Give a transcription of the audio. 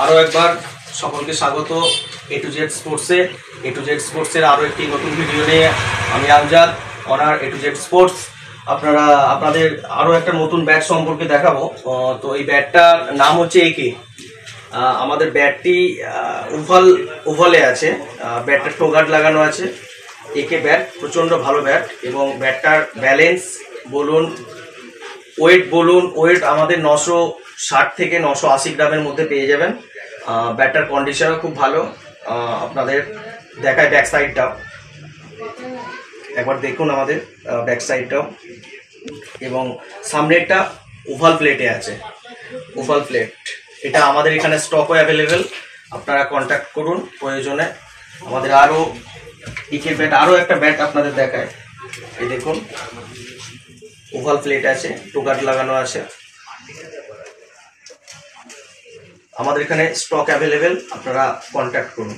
আরও একবার সকলকে স্বাগত এ টু জেড স্পোর্টসের আরও একটি নতুন ভিডিও নিয়ে আমি Amjad honour A to Z sports. আপনাদের আরও একটা নতুন ব্যাট সম্পর্কে দেখাবো। তো এই ব্যাটটার নাম হচ্ছে একে। আমাদের ব্যাটটি ওভালে আছে, ব্যাটটা টোগার্ড লাগানো আছে। একে ব্যাট প্রচণ্ড ভালো ব্যাট এবং ব্যাটটার ব্যালেন্স বলুন, ওয়েট আমাদের 960 থেকে 980 গ্রামের মধ্যে পেয়ে যাবেন। ব্যাটটার কন্ডিশনও খুব ভালো। আপনাদের দেখায় ব্যাক সাইডটাও, একবার দেখুন আমাদের ব্যাক সাইডটাও। এবং সামনেরটা ওভাল প্লেটে আছে, ওভাল প্লেট। এটা আমাদের এখানে স্টকও অ্যাভেলেবেল, আপনারা কন্ট্যাক্ট করুন প্রয়োজনে। আমাদের আরও একে ব্যাট, আরও একটা ব্যাট আপনাদের দেখায়। এই দেখুন, ওভাল প্লেট আছে, টোগার্ড লাগানো আছে। আমাদের এখানে স্টক অ্যাভেলেবেল, আপনারা কন্ট্যাক্ট করুন।